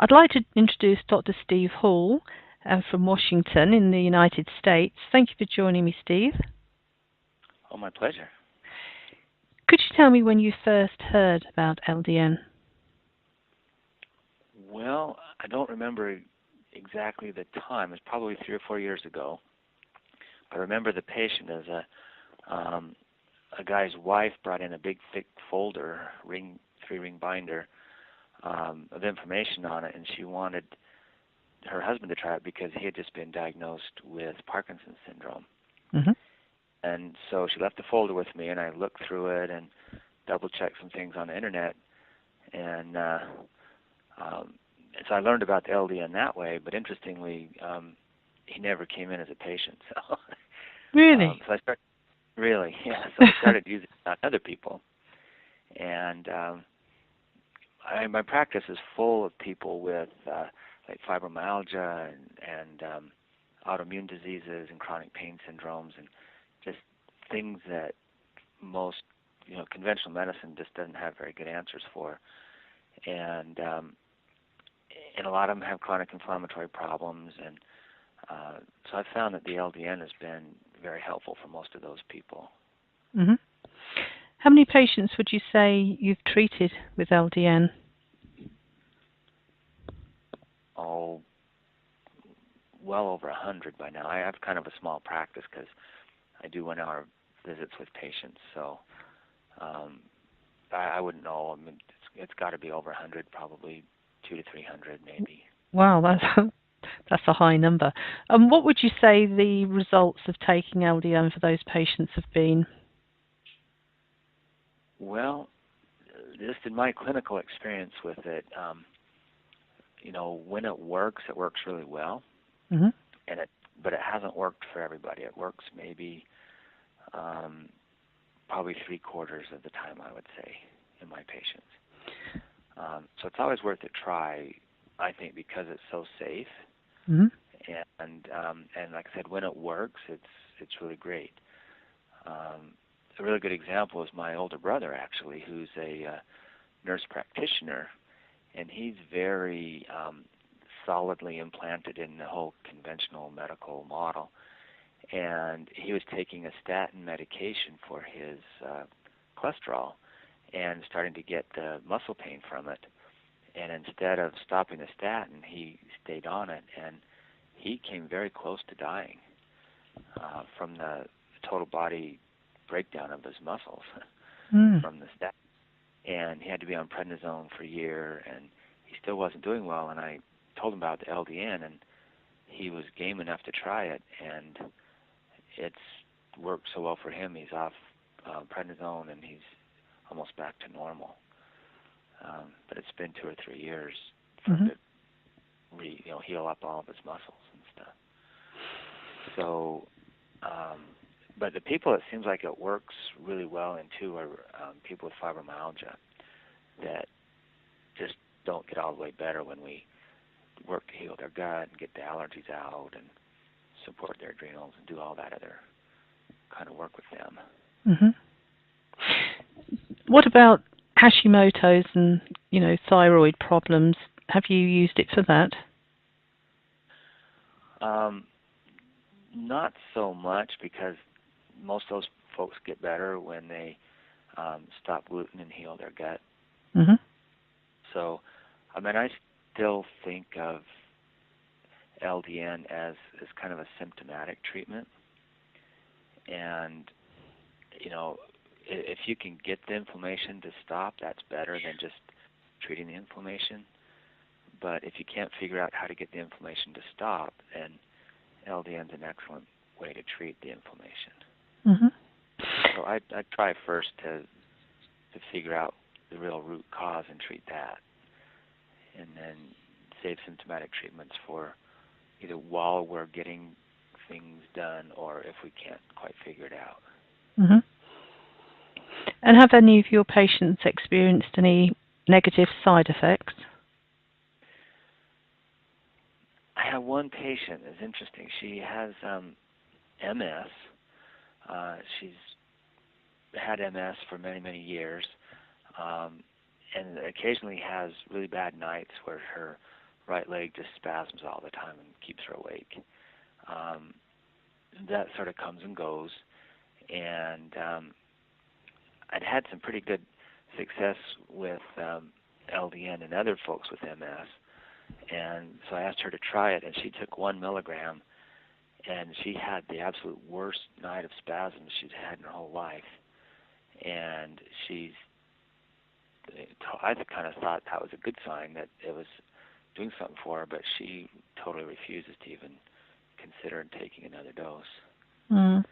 I'd like to introduce Dr. Steve Hall from Washington in the United States. Thank you for joining me, Steve. Oh, my pleasure. Could you tell me when you first heard about LDN? Well, I don't remember exactly the time. It was probably 3 or 4 years ago. I remember the patient as a guy's wife brought in a big, thick folder, three-ring binder of information on it, and she wanted her husband to try it because he had just been diagnosed with Parkinson's syndrome. Mm-hmm. And so she left the folder with me, and I looked through it and double-checked some things on the internet, and so I learned about the LDN that way. But interestingly, he never came in as a patient. So, Really? so I started really, yeah. So I started using it on other people, and my practice is full of people with like fibromyalgia and autoimmune diseases and chronic pain syndromes and just things that most conventional medicine just doesn't have very good answers for, and a lot of them have chronic inflammatory problems, and so I've found that the LDN has been very helpful for most of those people. Mm-hmm. How many patients would you say you've treated with LDN? Oh, well over 100 by now. I have kind of a small practice because I do 1-hour visits with patients, so I wouldn't know. I mean, it's got to be over 100, probably 200 to 300 maybe. Wow, that's a high number. What would you say the results of taking LDN for those patients have been? Well, just in my clinical experience with it, when it works really well. Mm-hmm. But it hasn't worked for everybody. It works maybe probably 3/4 of the time, I would say, in my patients. So it's always worth a try, I think, because it's so safe. Mm-hmm. And like I said, when it works, it's really great. A really good example is my older brother, actually, who's a nurse practitioner, and he's very solidly implanted in the whole conventional medical model. And he was taking a statin medication for his cholesterol and starting to get muscle pain from it. And instead of stopping the statin, he stayed on it, and he came very close to dying from the total body breakdown of his muscles from the statin. And he had to be on prednisone for a year, and he still wasn't doing well. And I told him about the LDN, and he was game enough to try it, and it's worked so well for him. He's off prednisone, and he's almost back to normal. But it's been 2 or 3 years for him to heal up all of his muscles and stuff. So, but the people it seems like it works really well in too are people with fibromyalgia that just don't get all the way better when we work to heal their gut and get the allergies out and support their adrenals and do all that other kind of work with them. Mm-hmm. What about Hashimoto's and thyroid problems? Have you used it for that? Not so much, because most of those folks get better when they stop gluten and heal their gut. Mm-hmm. So, I mean, I still think of LDN as kind of a symptomatic treatment. And, if you can get the inflammation to stop, that's better than just treating the inflammation. But if you can't figure out how to get the inflammation to stop, then LDN is an excellent way to treat the inflammation. Mm-hmm. So I'd try first to figure out the real root cause and treat that, and then save symptomatic treatments for either while we're getting things done or if we can't quite figure it out. Mm-hmm. And have any of your patients experienced any negative side effects? I have one patient. It's interesting. She has MS. She's had MS for many, many years, and occasionally has really bad nights where her right leg just spasms all the time and keeps her awake. That sort of comes and goes, and I'd had some pretty good success with LDN and other folks with MS, and so I asked her to try it, and she took 1 milligram, and she had the absolute worst night of spasms she's had in her whole life, and I kind of thought that was a good sign that it was doing something for her, but she totally refuses to even consider taking another dose. Mm.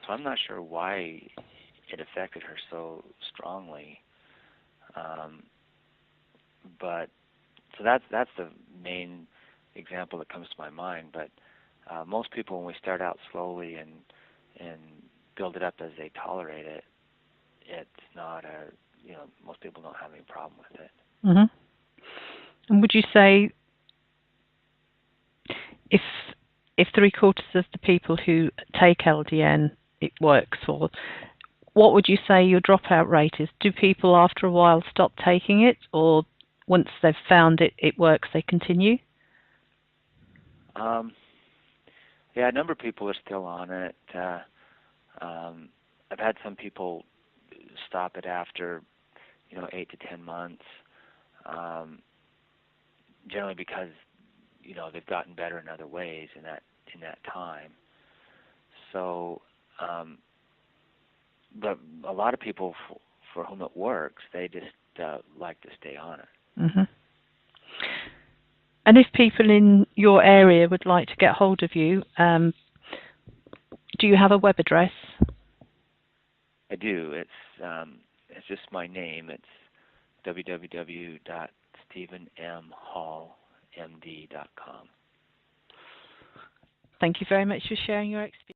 So I'm not sure why it affected her so strongly, but so that's the main example that comes to my mind. But most people, when we start out slowly and build it up as they tolerate it, it's not most people don't have any problem with it. Mm-hmm. And would you say if 3/4 of the people who take LDN it works for, what would you say your dropout rate is? Do people after a while stop taking it, or once they've found it works, they continue? Yeah, a number of people are still on it. I've had some people stop it after 8 to 10 months, generally because they've gotten better in other ways in that time. So, but a lot of people for whom it works, they just like to stay on it. Mm-hmm. And if people in your area would like to get hold of you, do you have a web address? I do. It's just my name. It's www.stephenmhallmd.com. Thank you very much for sharing your experience.